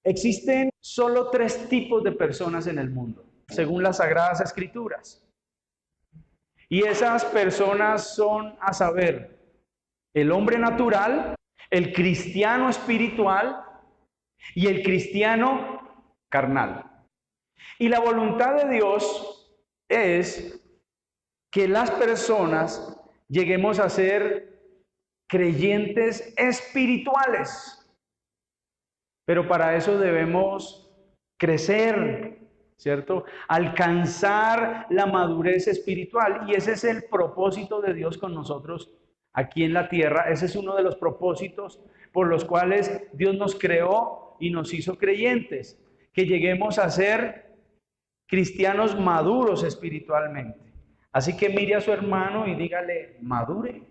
Existen solo tres tipos de personas en el mundo, según las Sagradas Escrituras. Y esas personas son, a saber, el hombre natural, el cristiano espiritual y el cristiano carnal. Y la voluntad de Dios es que las personas lleguemos a ser creyentes espirituales. Pero para eso debemos crecer, ¿cierto? Alcanzar la madurez espiritual. Y ese es el propósito de Dios con nosotros aquí en la tierra. Ese es uno de los propósitos por los cuales Dios nos creó y nos hizo creyentes. Que lleguemos a ser cristianos maduros espiritualmente. Así que mire a su hermano y dígale, madure.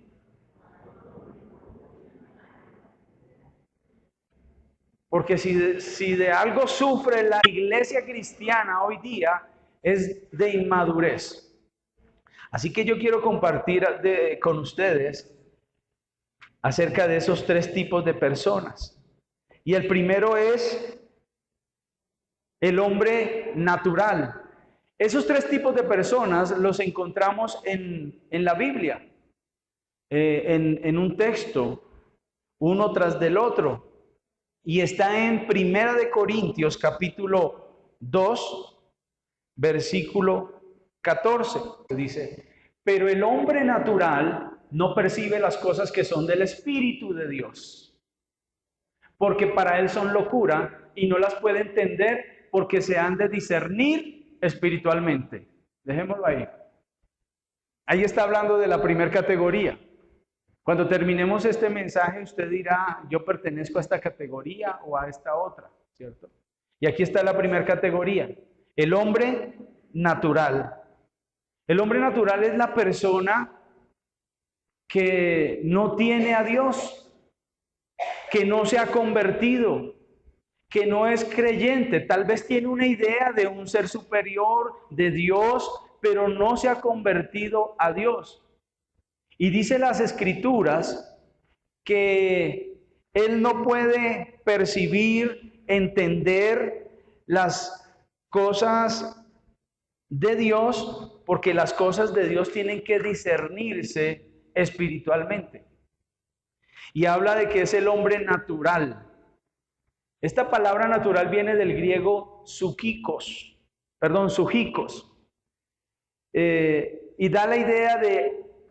Porque si de algo sufre la iglesia cristiana hoy día es de inmadurez. Así que yo quiero compartir con ustedes acerca de esos tres tipos de personas. Y el primero es el hombre natural. Esos tres tipos de personas los encontramos en la Biblia, en un texto, uno tras del otro. Y está en Primera de Corintios, capítulo 2, versículo 14. Dice, pero el hombre natural no percibe las cosas que son del Espíritu de Dios, porque para él son locura y no las puede entender porque se han de discernir espiritualmente. Dejémoslo ahí. Ahí está hablando de la primera categoría. Cuando terminemos este mensaje, usted dirá, yo pertenezco a esta categoría o a esta otra, ¿cierto? Y aquí está la primera categoría, el hombre natural. El hombre natural es la persona que no tiene a Dios, que no se ha convertido, que no es creyente. Tal vez tiene una idea de un ser superior, de Dios, pero no se ha convertido a Dios. Y dice las Escrituras que él no puede percibir, entender las cosas de Dios, porque las cosas de Dios tienen que discernirse espiritualmente. Y habla de que es el hombre natural. Esta palabra natural viene del griego sujikos, y da la idea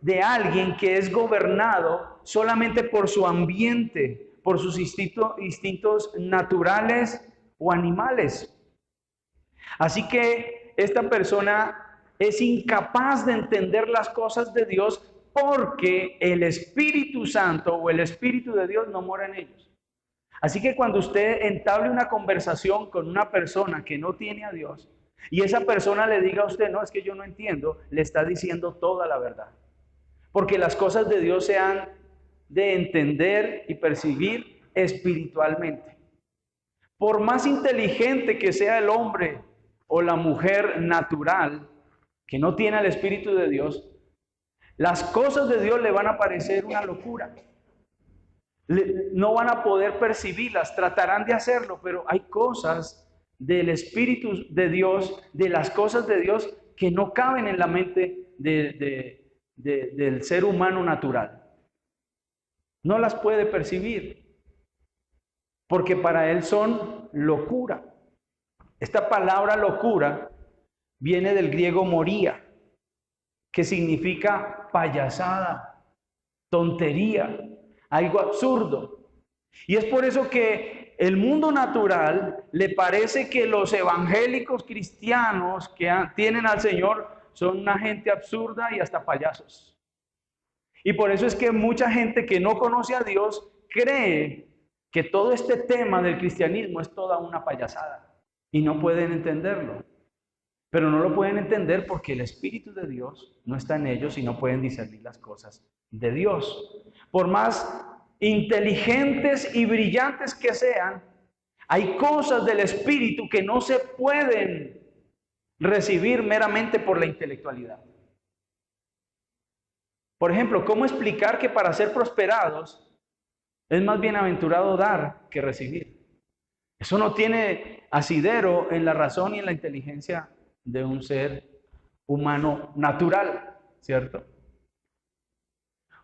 de alguien que es gobernado solamente por su ambiente, por sus instintos naturales o animales. Así que esta persona es incapaz de entender las cosas de Dios porque el Espíritu Santo o el Espíritu de Dios no mora en ellos. Así que cuando usted entable una conversación con una persona que no tiene a Dios y esa persona le diga a usted, no, es que yo no entiendo, le está diciendo toda la verdad. Porque las cosas de Dios se han de entender y percibir espiritualmente. Por más inteligente que sea el hombre o la mujer natural, que no tiene el Espíritu de Dios, las cosas de Dios le van a parecer una locura. No van a poder percibirlas, tratarán de hacerlo, pero hay cosas del Espíritu de Dios, de las cosas de Dios, que no caben en la mente del ser humano natural. No las puede percibir, porque para él son locura. Esta palabra locura viene del griego moría, que significa payasada, tontería, algo absurdo. Y es por eso que el mundo natural le parece que los evangélicos cristianos que tienen al Señor son una gente absurda y hasta payasos. Y por eso es que mucha gente que no conoce a Dios cree que todo este tema del cristianismo es toda una payasada y no pueden entenderlo. Pero no lo pueden entender porque el Espíritu de Dios no está en ellos y no pueden discernir las cosas de Dios. Por más inteligentes y brillantes que sean, hay cosas del Espíritu que no se pueden recibir meramente por la intelectualidad. Por ejemplo, ¿cómo explicar que para ser prosperados es más bienaventurado dar que recibir? Eso no tiene asidero en la razón y en la inteligencia de un ser humano natural, ¿cierto?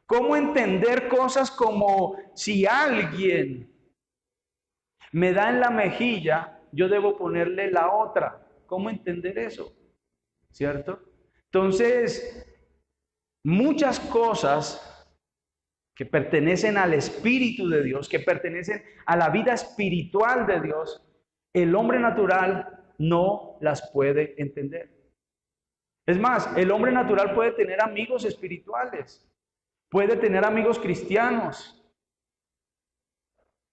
¿Cómo entender cosas como si alguien me da en la mejilla, yo debo ponerle la otra? ¿Cómo entender eso? ¿Cierto? Entonces, muchas cosas que pertenecen al Espíritu de Dios, que pertenecen a la vida espiritual de Dios, el hombre natural no las puede entender. Es más, el hombre natural puede tener amigos espirituales, puede tener amigos cristianos,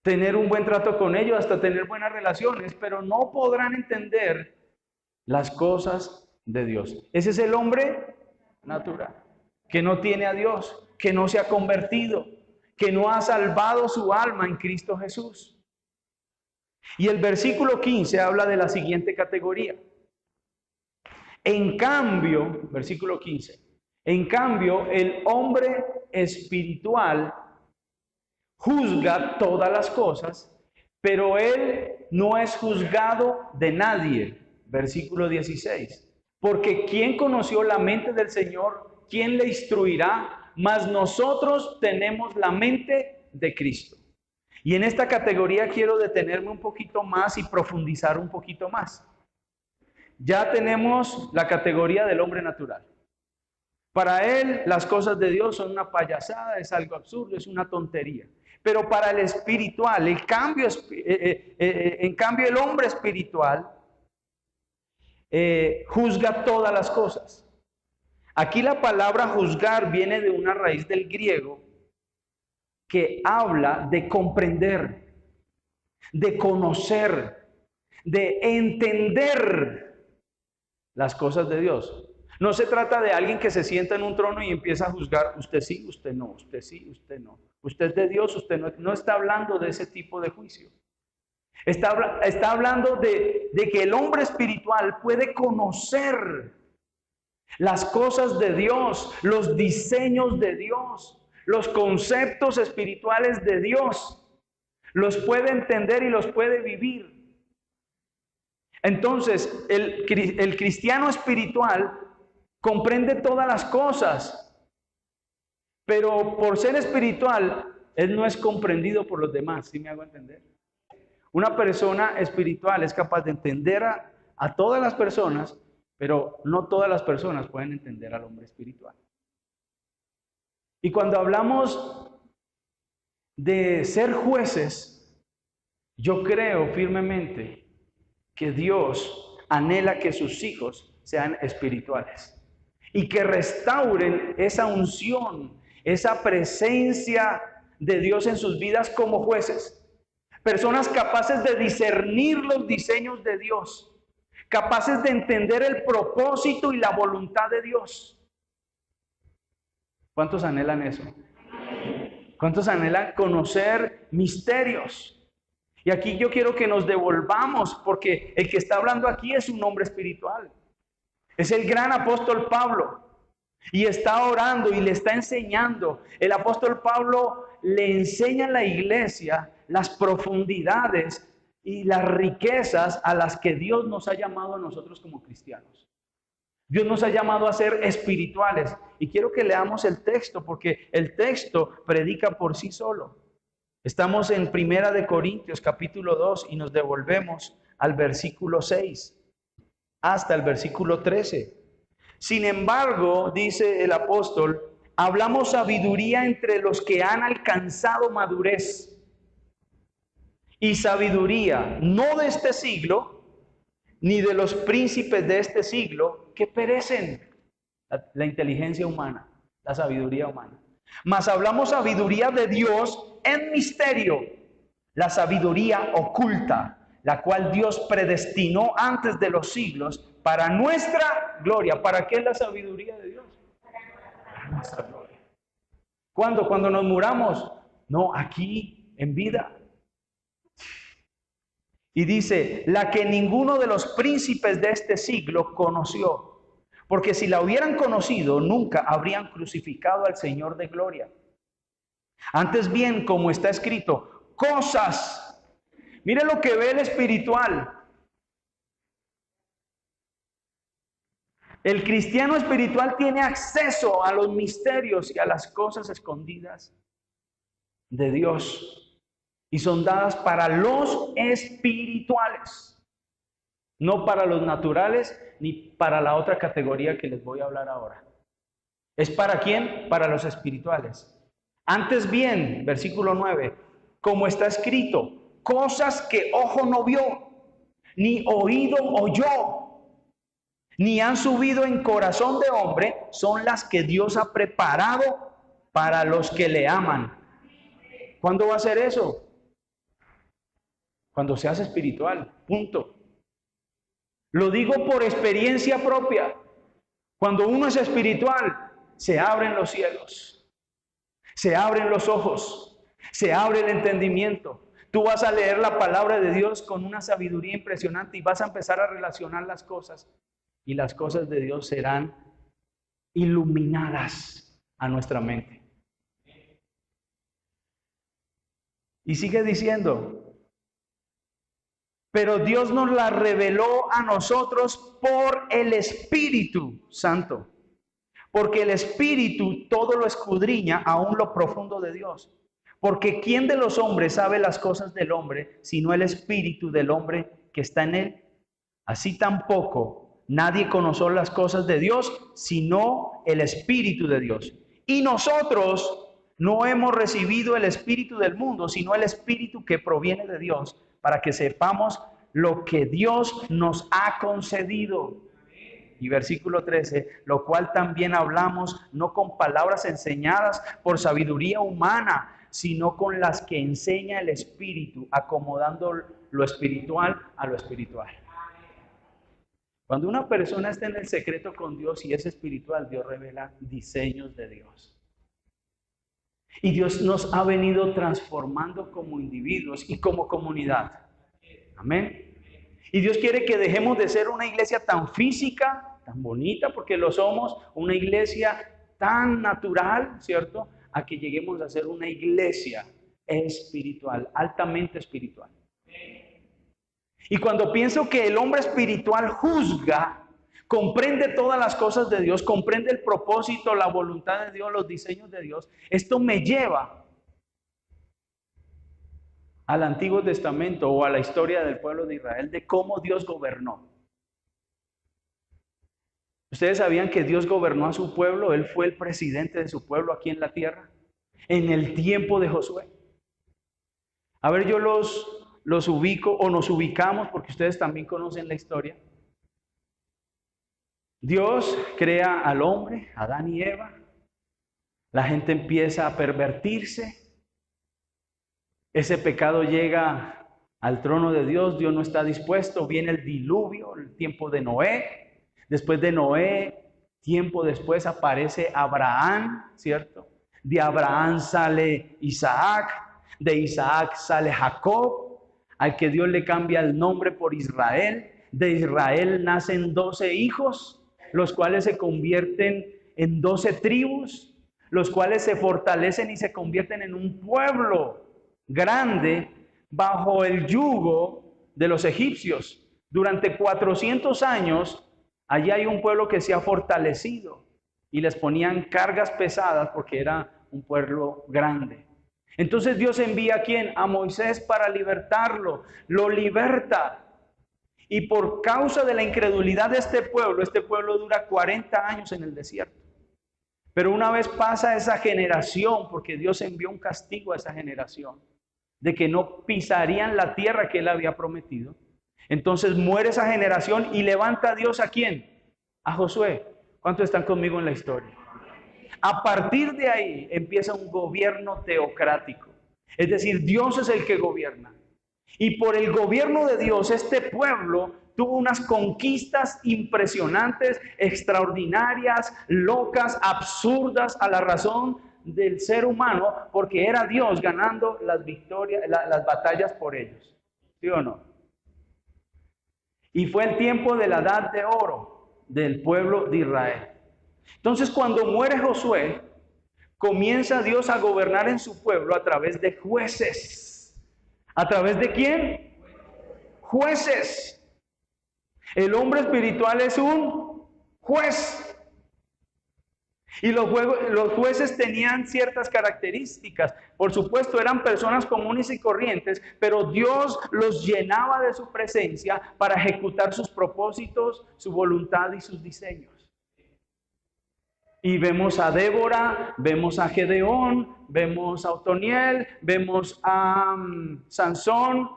tener un buen trato con ellos, hasta tener buenas relaciones, pero no podrán entender las cosas de Dios. Ese es el hombre natural, que no tiene a Dios, que no se ha convertido, que no ha salvado su alma en Cristo Jesús. Y el versículo 15 habla de la siguiente categoría. En cambio, versículo 15, en cambio, el hombre espiritual juzga todas las cosas, pero él no es juzgado de nadie. Versículo 16. Porque ¿quién conoció la mente del Señor? ¿Quién le instruirá? Mas nosotros tenemos la mente de Cristo. Y en esta categoría quiero detenerme un poquito más y profundizar un poquito más. Ya tenemos la categoría del hombre natural. Para él las cosas de Dios son una payasada, es algo absurdo, es una tontería. Pero para el espiritual, en cambio el hombre espiritual juzga todas las cosas. Aquí la palabra juzgar viene de una raíz del griego que habla de comprender, de conocer, de entender las cosas de Dios. No se trata de alguien que se sienta en un trono y empieza a juzgar, usted sí, usted no, usted sí, usted no. Usted es de Dios, usted no. No está hablando de ese tipo de juicio. Está hablando de que el hombre espiritual puede conocer las cosas de Dios, los diseños de Dios, los conceptos espirituales de Dios. Los puede entender y los puede vivir. Entonces, el cristiano espiritual comprende todas las cosas, pero por ser espiritual, él no es comprendido por los demás. ¿Sí me hago entender? Una persona espiritual es capaz de entender a todas las personas, pero no todas las personas pueden entender al hombre espiritual. Y cuando hablamos de ser jueces, yo creo firmemente que Dios anhela que sus hijos sean espirituales y que restauren esa unción, esa presencia de Dios en sus vidas como jueces. Personas capaces de discernir los diseños de Dios, capaces de entender el propósito y la voluntad de Dios. ¿Cuántos anhelan eso? ¿Cuántos anhelan conocer misterios? Y aquí yo quiero que nos devolvamos, porque el que está hablando aquí es un hombre espiritual. Es el gran apóstol Pablo. Y está orando y le está enseñando. El apóstol Pablo le enseña a la iglesia las profundidades y las riquezas a las que Dios nos ha llamado a nosotros como cristianos. Dios nos ha llamado a ser espirituales. Y quiero que leamos el texto, porque el texto predica por sí solo. Estamos en Primera de Corintios capítulo 2 y nos devolvemos al versículo 6 hasta el versículo 13. Sin embargo, dice el apóstol, hablamos sabiduría entre los que han alcanzado madurez. Y sabiduría no de este siglo, ni de los príncipes de este siglo, que perecen. La inteligencia humana, la sabiduría humana. Mas hablamos sabiduría de Dios en misterio, la sabiduría oculta, la cual Dios predestinó antes de los siglos para nuestra gloria. ¿Para qué es la sabiduría de Dios? Para nuestra gloria. ¿Cuándo? Cuando nos muramos. No, aquí en vida. Y dice, la que ninguno de los príncipes de este siglo conoció. Porque si la hubieran conocido, nunca habrían crucificado al Señor de gloria. Antes bien, como está escrito, cosas Mire lo que ve el espiritual. El cristiano espiritual tiene acceso a los misterios y a las cosas escondidas de Dios. Y son dadas para los espirituales. No para los naturales ni para la otra categoría que les voy a hablar ahora. ¿Es para quién? Para los espirituales. Antes bien, versículo 9, como está escrito, cosas que ojo no vio, ni oído oyó, ni han subido en corazón de hombre, son las que Dios ha preparado para los que le aman. ¿Cuándo va a ser eso? Cuando seas espiritual, punto. Lo digo por experiencia propia. Cuando uno es espiritual, se abren los cielos, se abren los ojos, se abre el entendimiento. Tú vas a leer la palabra de Dios con una sabiduría impresionante y vas a empezar a relacionar las cosas. Y las cosas de Dios serán iluminadas a nuestra mente. Y sigue diciendo, pero Dios nos la reveló a nosotros por el Espíritu Santo. Porque el Espíritu todo lo escudriña, aún lo profundo de Dios. Porque ¿quién de los hombres sabe las cosas del hombre, sino el Espíritu del hombre que está en él? Así tampoco nadie conoció las cosas de Dios, sino el Espíritu de Dios. Y nosotros no hemos recibido el Espíritu del mundo, sino el Espíritu que proviene de Dios, para que sepamos lo que Dios nos ha concedido. Y versículo 13, lo cual también hablamos, no con palabras enseñadas por sabiduría humana, sino con las que enseña el Espíritu, acomodando lo espiritual a lo espiritual. Cuando una persona está en el secreto con Dios y es espiritual, Dios revela diseños de Dios. Y Dios nos ha venido transformando como individuos y como comunidad. Amén. Y Dios quiere que dejemos de ser una iglesia tan física, tan bonita, porque lo somos, una iglesia tan natural, ¿cierto? A que lleguemos a ser una iglesia espiritual, altamente espiritual. Y cuando pienso que el hombre espiritual juzga, comprende todas las cosas de Dios, comprende el propósito, la voluntad de Dios, los diseños de Dios, esto me lleva al Antiguo Testamento o a la historia del pueblo de Israel, de cómo Dios gobernó. ¿Ustedes sabían que Dios gobernó a su pueblo? Él fue el presidente de su pueblo aquí en la tierra, en el tiempo de Josué. A ver, yo los ubico o nos ubicamos porque ustedes también conocen la historia. Dios crea al hombre, Adán y Eva. La gente empieza a pervertirse. Ese pecado llega al trono de Dios. Dios no está dispuesto. Viene el diluvio, el tiempo de Noé. Después de Noé, tiempo después aparece Abraham, ¿cierto? De Abraham sale Isaac. De Isaac sale Jacob, al que Dios le cambia el nombre por Israel. De Israel nacen 12 hijos, los cuales se convierten en 12 tribus, los cuales se fortalecen y se convierten en un pueblo grande bajo el yugo de los egipcios. Durante 400 años, allí hay un pueblo que se ha fortalecido y les ponían cargas pesadas porque era un pueblo grande. Entonces Dios envía ¿a quién? A Moisés para libertarlo. Lo liberta. Y por causa de la incredulidad de este pueblo dura 40 años en el desierto. Pero una vez pasa esa generación, porque Dios envió un castigo a esa generación, de que no pisarían la tierra que Él había prometido. Entonces muere esa generación y levanta a Dios ¿a quién? A Josué. ¿Cuántos están conmigo en la historia? A partir de ahí empieza un gobierno teocrático. Es decir, Dios es el que gobierna. Y por el gobierno de Dios, este pueblo tuvo unas conquistas impresionantes, extraordinarias, locas, absurdas a la razón del ser humano, porque era Dios ganando las victorias, las batallas por ellos. ¿Sí o no? Y fue el tiempo de la edad de oro del pueblo de Israel. Entonces, cuando muere Josué, comienza Dios a gobernar en su pueblo a través de jueces. ¿A través de quién? jueces. El hombre espiritual es un juez. Y los jueces tenían ciertas características. Por supuesto, eran personas comunes y corrientes, pero Dios los llenaba de su presencia para ejecutar sus propósitos, su voluntad y sus diseños. Y vemos a Débora, vemos a Gedeón, vemos a Otoniel, vemos a Sansón,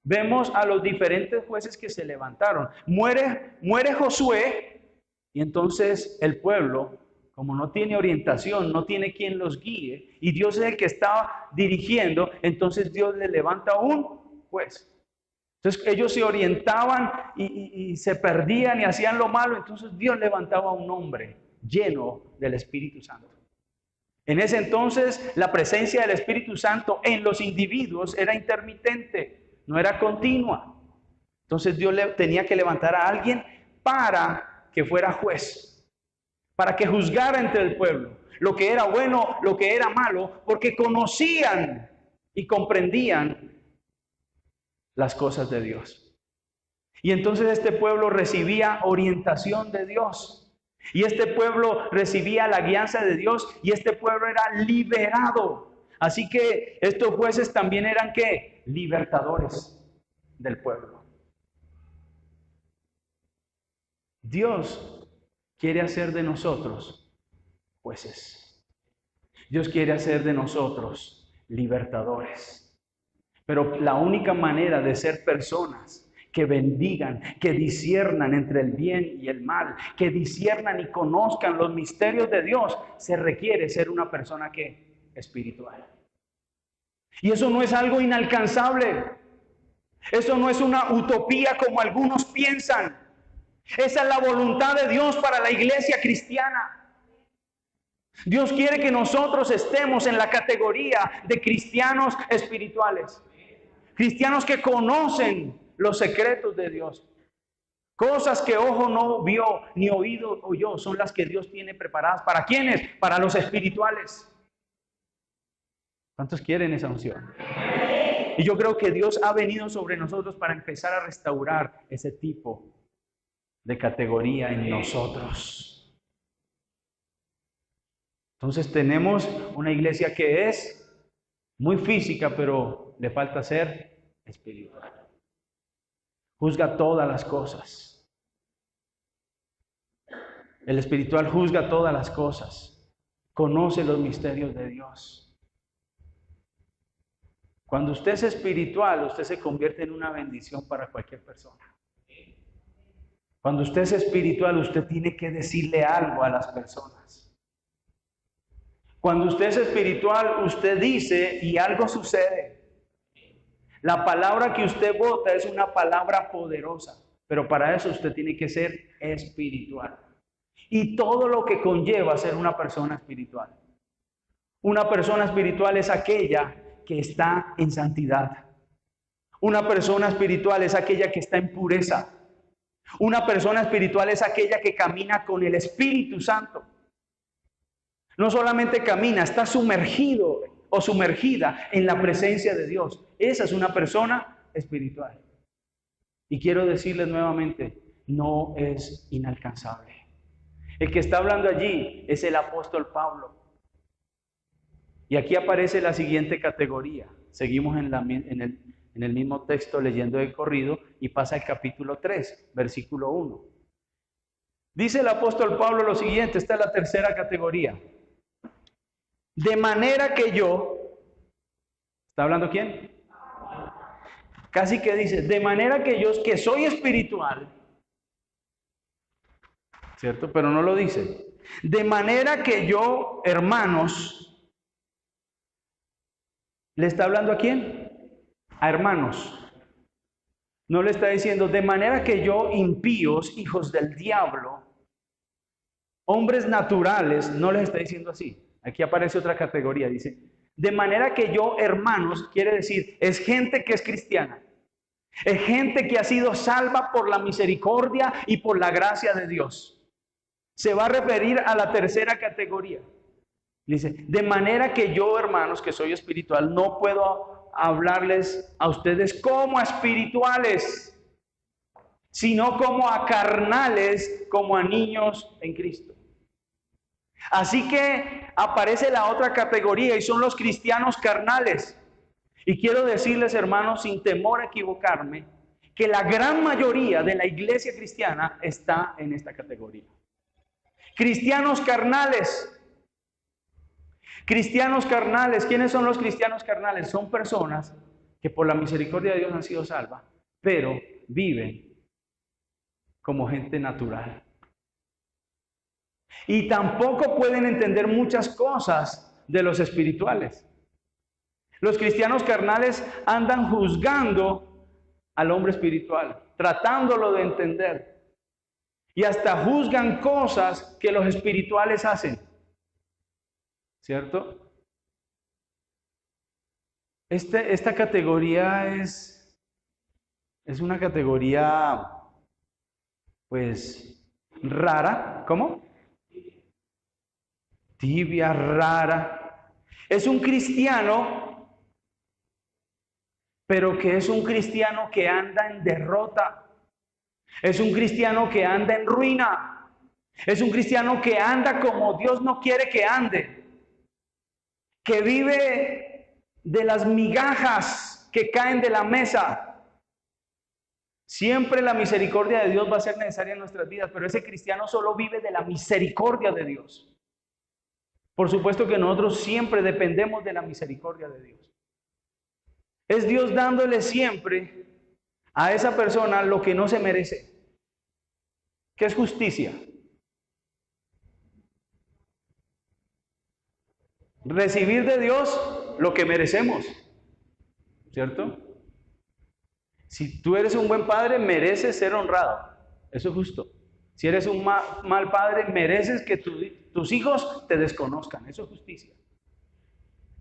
vemos a los diferentes jueces que se levantaron. Muere Josué, y entonces el pueblo, como no tiene orientación, no tiene quien los guíe, y Dios es el que está dirigiendo, entonces Dios le levanta un juez. Entonces ellos se orientaban y se perdían y hacían lo malo, entonces Dios levantaba a un hombre lleno del Espíritu Santo. En ese entonces la presencia del Espíritu Santo en los individuos era intermitente, no era continua. Entonces Dios tenía que levantar a alguien para que fuera juez, para que juzgara entre el pueblo lo que era bueno, lo que era malo, porque conocían y comprendían las cosas de Dios. Y entonces este pueblo recibía orientación de Dios, y este pueblo recibía la guianza de Dios, y este pueblo era liberado. Así que estos jueces también eran ¿qué? Libertadores del pueblo. Dios quiere hacer de nosotros jueces. Dios quiere hacer de nosotros libertadores. Pero la única manera de ser personas que bendigan, que disciernan entre el bien y el mal, que disciernan y conozcan los misterios de Dios, se requiere ser una persona que espiritual. Y eso no es algo inalcanzable. Eso no es una utopía como algunos piensan. Esa es la voluntad de Dios para la iglesia cristiana. Dios quiere que nosotros estemos en la categoría de cristianos espirituales. Cristianos que conocen los secretos de Dios. Cosas que ojo no vio ni oído oyó son las que Dios tiene preparadas. ¿Para quiénes? Para los espirituales. ¿Cuántos quieren esa unción? Y yo creo que Dios ha venido sobre nosotros para empezar a restaurar ese tipo de categoría en nosotros. Entonces tenemos una iglesia que es muy física, pero le falta ser espiritual. Juzga todas las cosas. El espiritual juzga todas las cosas. Conoce los misterios de Dios. Cuando usted es espiritual, usted se convierte en una bendición para cualquier persona. Cuando usted es espiritual, usted tiene que decirle algo a las personas. Cuando usted es espiritual, usted dice y algo sucede. La palabra que usted vota es una palabra poderosa, pero para eso usted tiene que ser espiritual. Y todo lo que conlleva ser una persona espiritual. Una persona espiritual es aquella que está en santidad. Una persona espiritual es aquella que está en pureza. Una persona espiritual es aquella que camina con el Espíritu Santo. No solamente camina, está sumergido o sumergida en la presencia de Dios. Esa es una persona espiritual. Y quiero decirles nuevamente, no es inalcanzable. El que está hablando allí es el apóstol Pablo. Y aquí aparece la siguiente categoría. Seguimos en el mismo texto leyendo el corrido y pasa al capítulo 3, versículo 1. Dice el apóstol Pablo lo siguiente, esta es la tercera categoría. De manera que yo, ¿está hablando quién? Casi que dice, de manera que yo, que soy espiritual, ¿cierto? Pero no lo dice. De manera que yo, hermanos, ¿le está hablando a quién? A hermanos. No le está diciendo, de manera que yo, impíos, hijos del diablo, hombres naturales, no les está diciendo así. Aquí aparece otra categoría, dice, de manera que yo, hermanos, quiere decir, es gente que es cristiana. Es gente que ha sido salva por la misericordia y por la gracia de Dios. Se va a referir a la tercera categoría. Dice, de manera que yo, hermanos, que soy espiritual, no puedo hablarles a ustedes como a espirituales, sino como a carnales, como a niños en Cristo. Así que aparece la otra categoría y son los cristianos carnales. Y quiero decirles, hermanos, sin temor a equivocarme, que la gran mayoría de la iglesia cristiana está en esta categoría. Cristianos carnales. Cristianos carnales. ¿Quiénes son los cristianos carnales? Son personas que por la misericordia de Dios han sido salvas, pero viven como gente natural. Y tampoco pueden entender muchas cosas de los espirituales. Los cristianos carnales andan juzgando al hombre espiritual, tratándolo de entender. Y hasta juzgan cosas que los espirituales hacen. ¿Cierto? Esta categoría es una categoría, pues, rara. ¿Cómo? Tibia, rara. Es un cristiano, pero que es un cristiano que anda en derrota. Es un cristiano que anda en ruina. Es un cristiano que anda como Dios no quiere que ande. Que vive de las migajas que caen de la mesa. Siempre la misericordia de Dios va a ser necesaria en nuestras vidas, pero ese cristiano solo vive de la misericordia de Dios. Por supuesto que nosotros siempre dependemos de la misericordia de Dios. Es Dios dándole siempre a esa persona lo que no se merece. ¿Qué es justicia? Recibir de Dios lo que merecemos, ¿cierto? Si tú eres un buen padre, mereces ser honrado. Eso es justo. Si eres un mal padre, mereces que tus hijos te desconozcan. Eso es justicia.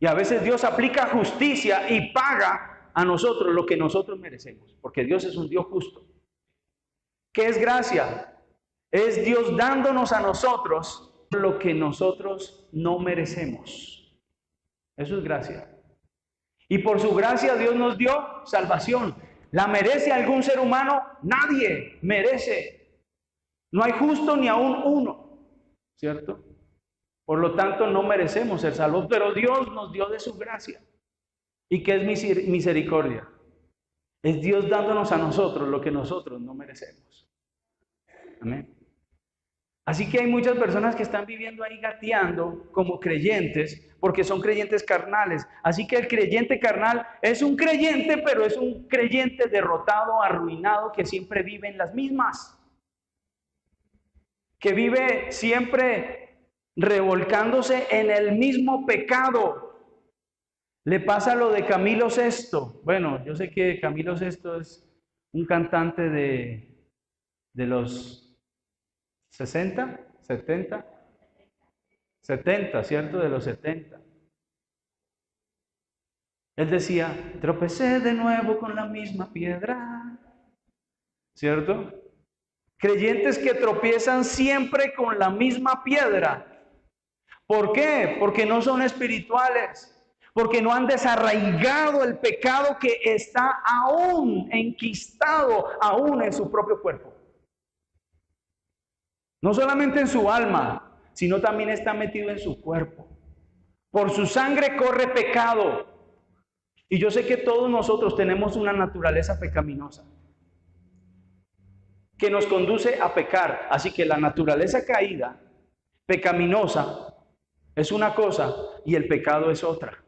Y a veces Dios aplica justicia y paga a nosotros lo que nosotros merecemos, porque Dios es un Dios justo. ¿Qué es gracia? Es Dios dándonos a nosotros lo que nosotros no merecemos. Eso es gracia. Y por su gracia Dios nos dio salvación. ¿La merece algún ser humano? Nadie merece. No hay justo ni aún uno, ¿cierto? Por lo tanto, no merecemos ser salvos, pero Dios nos dio de su gracia. ¿Y qué es misericordia? Es Dios dándonos a nosotros lo que nosotros no merecemos. Amén. Así que hay muchas personas que están viviendo ahí gateando como creyentes, porque son creyentes carnales. Así que el creyente carnal es un creyente, pero es un creyente derrotado, arruinado, que siempre vive en las mismas. Que vive siempre revolcándose en el mismo pecado. Le pasa lo de Camilo Sesto. Bueno, yo sé que Camilo Sesto es un cantante de los 60, 70, 70, ¿cierto? De los 70. Él decía, tropecé de nuevo con la misma piedra, ¿cierto? Creyentes que tropiezan siempre con la misma piedra. ¿Por qué? Porque no son espirituales. Porque no han desarraigado el pecado que está aún enquistado, aún en su propio cuerpo. No solamente en su alma, sino también está metido en su cuerpo. Por su sangre corre pecado. Y yo sé que todos nosotros tenemos una naturaleza pecaminosa que nos conduce a pecar. Así que la naturaleza caída, pecaminosa, es una cosa y el pecado es otra.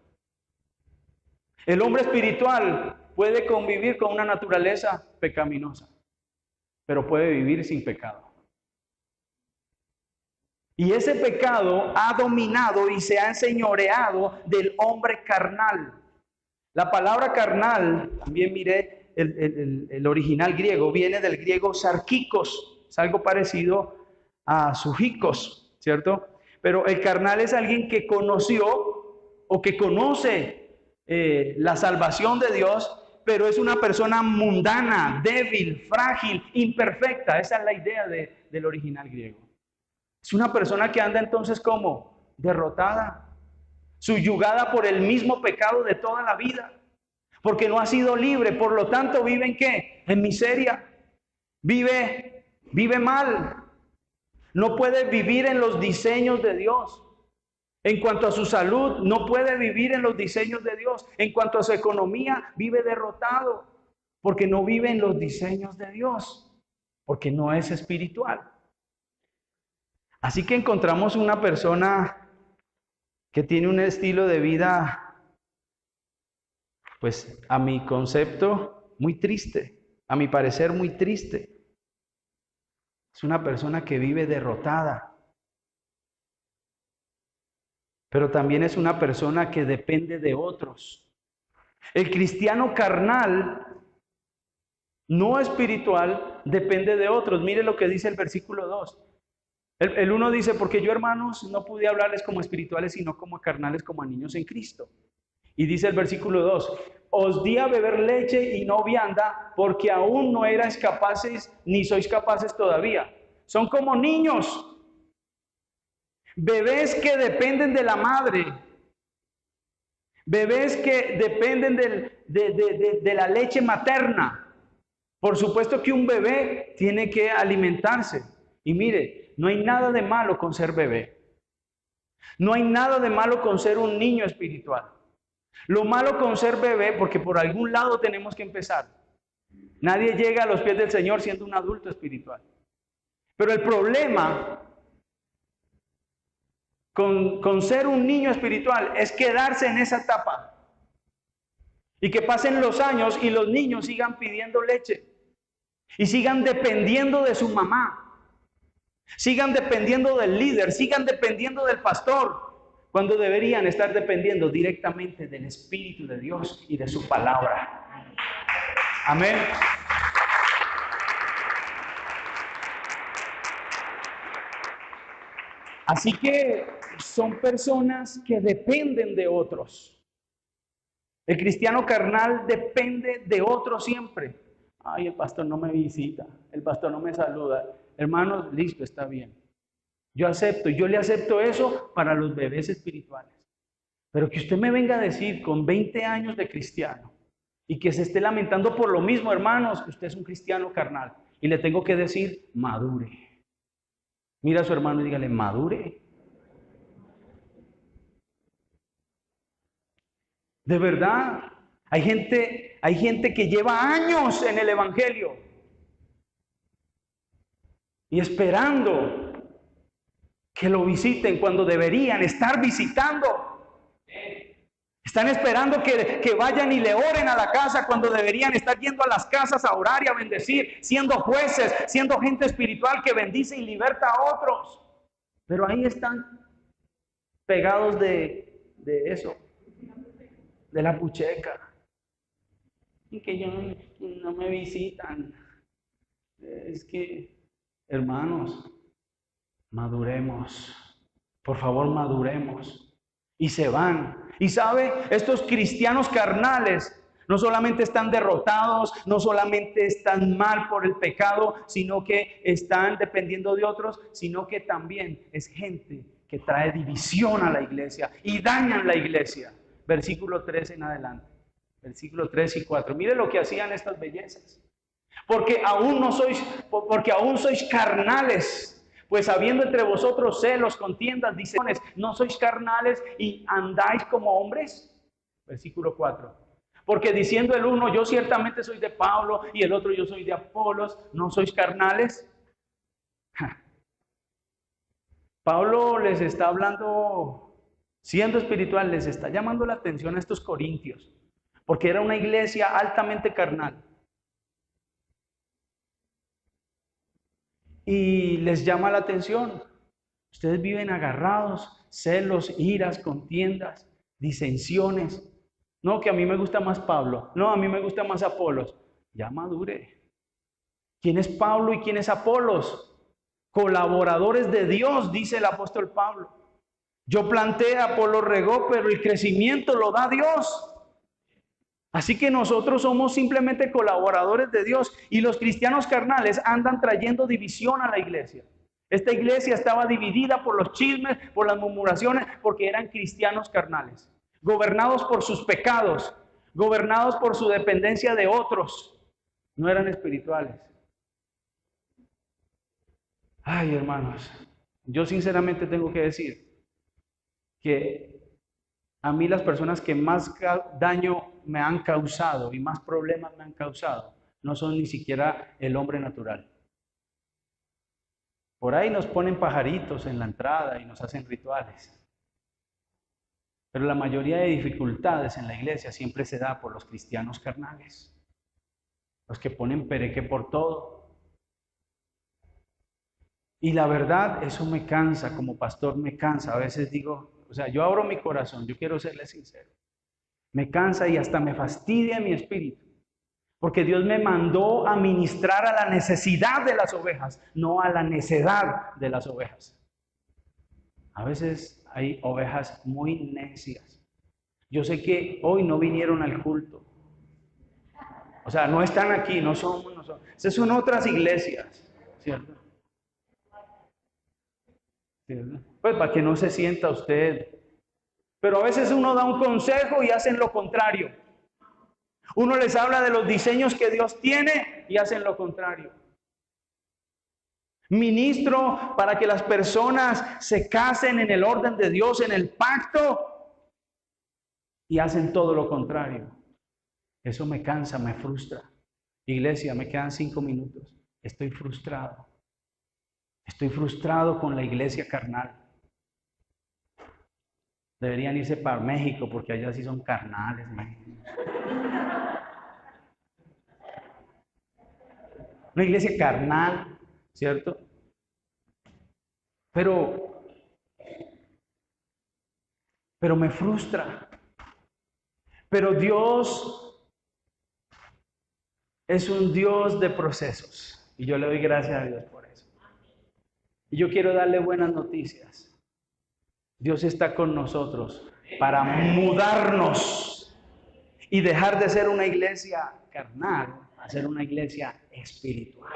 El hombre espiritual puede convivir con una naturaleza pecaminosa, pero puede vivir sin pecado. Y ese pecado ha dominado y se ha enseñoreado del hombre carnal. La palabra carnal, también miré, el original griego viene del griego sarkikos, es algo parecido a sujikos, ¿cierto? Pero el carnal es alguien que conoció o que conoce la salvación de Dios, pero es una persona mundana, débil, frágil, imperfecta. Esa es la idea del original griego. Es una persona que anda entonces como derrotada, subyugada por el mismo pecado de toda la vida. Porque no ha sido libre, por lo tanto vive en ¿qué? En miseria. vive mal. No puede vivir en los diseños de Dios. En cuanto a su salud, no puede vivir en los diseños de Dios. En cuanto a su economía, vive derrotado, porque no vive en los diseños de Dios, porque no es espiritual. Así que encontramos una persona que tiene un estilo de vida, pues a mi concepto, muy triste, a mi parecer muy triste. Es una persona que vive derrotada. Pero también es una persona que depende de otros. El cristiano carnal, no espiritual, depende de otros. Mire lo que dice el versículo 2. El 1 dice, porque yo, hermanos, no pude hablarles como espirituales, sino como carnales, como a niños en Cristo. Y dice el versículo 2, os di a beber leche y no vianda, porque aún no erais capaces, ni sois capaces todavía. Son como niños. Bebés que dependen de la madre, bebés que dependen de la leche materna. Por supuesto que un bebé tiene que alimentarse. Y mire, no hay nada de malo con ser bebé. No hay nada de malo con ser un niño espiritual. Lo malo con ser bebé, porque por algún lado tenemos que empezar. Nadie llega a los pies del Señor siendo un adulto espiritual. Pero el problema con ser un niño espiritual es quedarse en esa etapa y que pasen los años y los niños sigan pidiendo leche y sigan dependiendo de su mamá, sigan dependiendo del líder, sigan dependiendo del pastor, cuando deberían estar dependiendo directamente del Espíritu de Dios y de su palabra. Amén. Así que son personas que dependen de otros. El cristiano carnal depende de otros siempre. Ay, el pastor no me visita, el pastor no me saluda. Hermanos, listo, está bien. Yo le acepto eso para los bebés espirituales. Pero que usted me venga a decir con 20 años de cristiano y que se esté lamentando por lo mismo, hermanos, usted es un cristiano carnal. Y le tengo que decir, madure. Mira a su hermano y dígale, madure. De verdad, hay gente que lleva años en el Evangelio y esperando que lo visiten cuando deberían estar visitando. Están esperando que vayan y le oren a la casa cuando deberían estar yendo a las casas a orar y a bendecir, siendo jueces, siendo gente espiritual que bendice y liberta a otros. Pero ahí están pegados de eso, de la pucheca. Y que no me visitan. Es que, hermanos, maduremos. Por favor, maduremos. Y se van. Y sabe, estos cristianos carnales no solamente están derrotados, no solamente están mal por el pecado, sino que están dependiendo de otros, sino que también es gente que trae división a la iglesia y dañan la iglesia. Versículo 3 en adelante. Versículo 3 y 4. Mire lo que hacían estas bellezas. Porque aún sois carnales. Pues habiendo entre vosotros celos, contiendas, disensiones, ¿no sois carnales y andáis como hombres? Versículo 4. Porque diciendo el uno, yo ciertamente soy de Pablo, y el otro, yo soy de Apolos, ¿no sois carnales? Pablo les está hablando, siendo espiritual, les está llamando la atención a estos corintios, porque era una iglesia altamente carnal. Y les llama la atención. Ustedes viven agarrados, celos, iras, contiendas, disensiones. No, que a mí me gusta más Pablo. No, a mí me gusta más Apolos. Ya madure. ¿Quién es Pablo y quién es Apolos? Colaboradores de Dios, dice el apóstol Pablo. Yo planté, Apolos regó, pero el crecimiento lo da Dios. Así que nosotros somos simplemente colaboradores de Dios y los cristianos carnales andan trayendo división a la iglesia. Esta iglesia estaba dividida por los chismes, por las murmuraciones, porque eran cristianos carnales, gobernados por sus pecados, gobernados por su dependencia de otros. No eran espirituales. Ay, hermanos, yo sinceramente tengo que decir que a mí las personas que más daño me han causado y más problemas me han causado no son ni siquiera el hombre natural. Por ahí nos ponen pajaritos en la entrada y nos hacen rituales. Pero la mayoría de dificultades en la iglesia siempre se da por los cristianos carnales. Los que ponen pereque por todo. Y la verdad, eso me cansa, como pastor me cansa. A veces digo, o sea, yo abro mi corazón, yo quiero serle sincero. Me cansa y hasta me fastidia mi espíritu. Porque Dios me mandó a ministrar a la necesidad de las ovejas, no a la necedad de las ovejas. A veces hay ovejas muy necias. Yo sé que hoy no vinieron al culto. O sea, no están aquí, no somos nosotros. Esas son otras iglesias, ¿cierto? ¿Cierto? Pues para que no se sienta usted. Pero a veces uno da un consejo y hacen lo contrario. Uno les habla de los diseños que Dios tiene y hacen lo contrario. Ministro para que las personas se casen en el orden de Dios, en el pacto, y hacen todo lo contrario. Eso me cansa, me frustra. Iglesia, me quedan 5 minutos. Estoy frustrado. Estoy frustrado con la iglesia carnal. Deberían irse para México porque allá sí son carnales. Una iglesia carnal, ¿cierto? Pero me frustra. Pero Dios es un Dios de procesos. Y yo le doy gracias a Dios por eso. Y yo quiero darle buenas noticias. Dios está con nosotros para mudarnos y dejar de ser una iglesia carnal a ser una iglesia espiritual.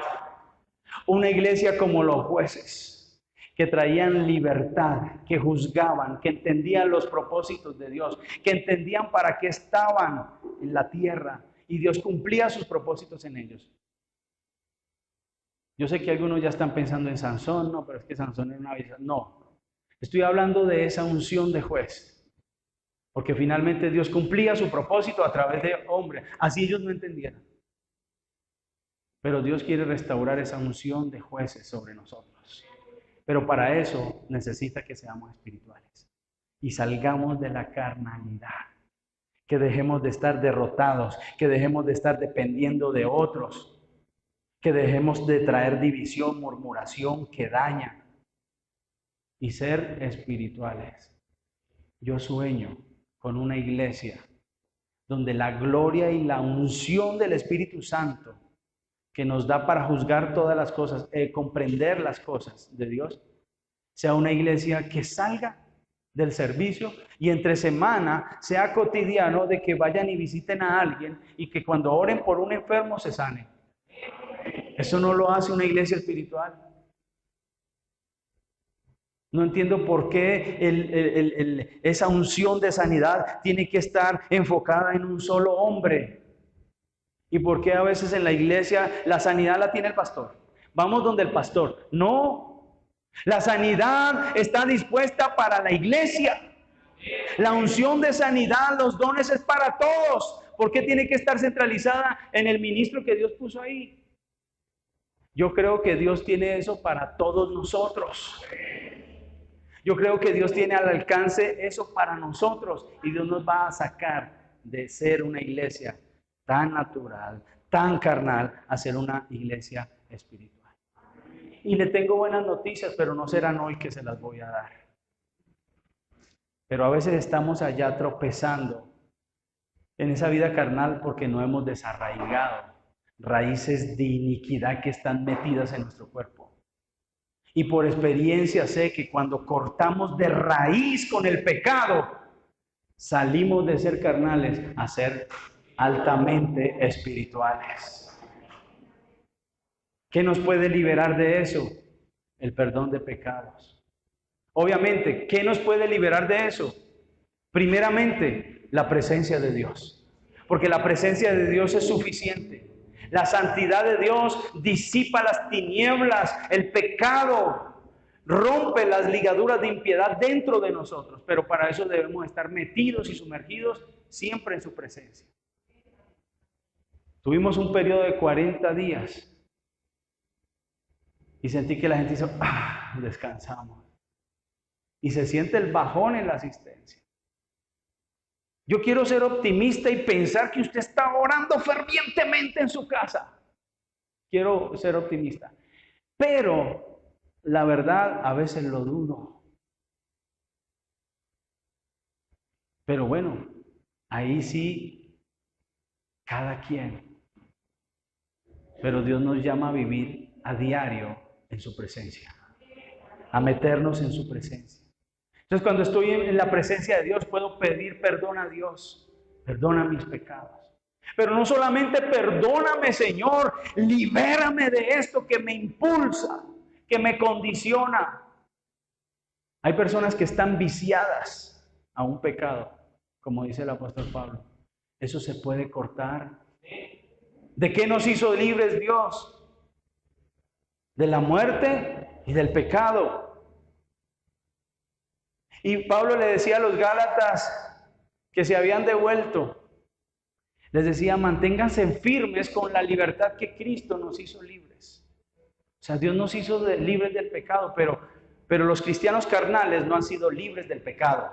Una iglesia como los jueces, que traían libertad, que juzgaban, que entendían los propósitos de Dios, que entendían para qué estaban en la tierra y Dios cumplía sus propósitos en ellos. Yo sé que algunos ya están pensando en Sansón, no, pero es que Sansón era una vida. No, estoy hablando de esa unción de juez, porque finalmente Dios cumplía su propósito a través de hombres, así ellos no entendían. Pero Dios quiere restaurar esa unción de jueces sobre nosotros. Pero para eso necesita que seamos espirituales y salgamos de la carnalidad, que dejemos de estar derrotados, que dejemos de estar dependiendo de otros, que dejemos de traer división, murmuración que daña y ser espirituales. Yo sueño con una iglesia donde la gloria y la unción del Espíritu Santo que nos da para juzgar todas las cosas, comprender las cosas de Dios, sea una iglesia que salga del servicio y entre semana sea cotidiano de que vayan y visiten a alguien y que cuando oren por un enfermo se sane. Eso no lo hace una iglesia espiritual. No entiendo por qué esa unción de sanidad tiene que estar enfocada en un solo hombre. ¿Y por qué a veces en la iglesia la sanidad la tiene el pastor? Vamos donde el pastor. No, la sanidad está dispuesta para la iglesia. La unción de sanidad, los dones es para todos. ¿Por qué tiene que estar centralizada en el ministro que Dios puso ahí? Yo creo que Dios tiene eso para todos nosotros. Yo creo que Dios tiene al alcance eso para nosotros y Dios nos va a sacar de ser una iglesia tan natural, tan carnal, a ser una iglesia espiritual. Y le tengo buenas noticias, pero no serán hoy que se las voy a dar. Pero a veces estamos allá tropezando en esa vida carnal porque no hemos desarraigado raíces de iniquidad que están metidas en nuestro cuerpo. Y por experiencia sé que cuando cortamos de raíz con el pecado, salimos de ser carnales a ser altamente espirituales. ¿Qué nos puede liberar de eso? El perdón de pecados. Obviamente, ¿qué nos puede liberar de eso? Primeramente, la presencia de Dios. Porque la presencia de Dios es suficiente. La santidad de Dios disipa las tinieblas, el pecado rompe las ligaduras de impiedad dentro de nosotros, pero para eso debemos estar metidos y sumergidos siempre en su presencia. Tuvimos un periodo de 40 días y sentí que la gente hizo, descansamos. Y se siente el bajón en la asistencia. Yo quiero ser optimista y pensar que usted está orando fervientemente en su casa. Quiero ser optimista. Pero la verdad, a veces lo dudo. Pero bueno, ahí sí, cada quien. Pero Dios nos llama a vivir a diario en su presencia, a meternos en su presencia. Entonces, cuando estoy en la presencia de Dios, puedo pedir perdón a Dios. Perdona mis pecados. Pero no solamente perdóname, Señor, libérame de esto que me impulsa, que me condiciona. Hay personas que están viciadas a un pecado, como dice el apóstol Pablo. Eso se puede cortar. ¿De qué nos hizo libres Dios? De la muerte y del pecado. Y Pablo le decía a los Gálatas que se habían devuelto, les decía, manténganse firmes con la libertad que Cristo nos hizo libres. O sea, Dios nos hizo libres del pecado, pero los cristianos carnales no han sido libres del pecado.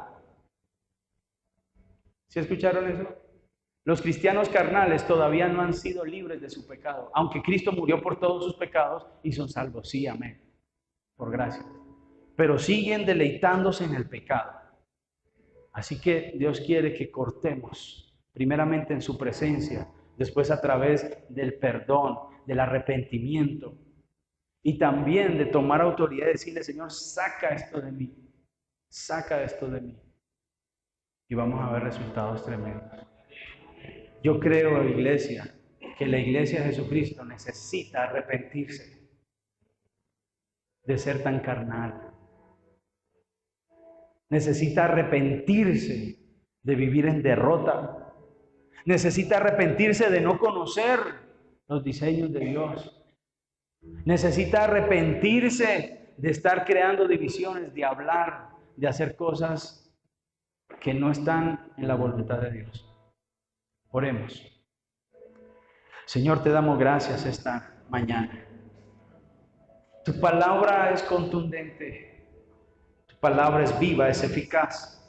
¿Sí escucharon eso? Los cristianos carnales todavía no han sido libres de su pecado, aunque Cristo murió por todos sus pecados y son salvos. Sí, amén. Por gracia. Pero siguen deleitándose en el pecado. Así que Dios quiere que cortemos, primeramente en su presencia, después a través del perdón, del arrepentimiento, y también de tomar autoridad y decirle, Señor, saca esto de mí, saca esto de mí. Y vamos a ver resultados tremendos. Yo creo, iglesia, que la iglesia de Jesucristo necesita arrepentirse de ser tan carnal. Necesita arrepentirse de vivir en derrota. Necesita arrepentirse de no conocer los diseños de Dios. Necesita arrepentirse de estar creando divisiones, de hablar, de hacer cosas que no están en la voluntad de Dios. Oremos. Señor, te damos gracias esta mañana. Tu palabra es contundente. Tu palabra es viva, es eficaz.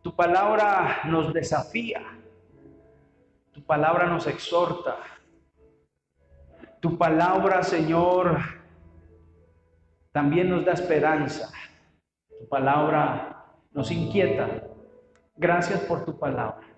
Tu palabra nos desafía. Tu palabra nos exhorta. Tu palabra, Señor, también nos da esperanza. Tu palabra nos inquieta. Gracias por tu palabra.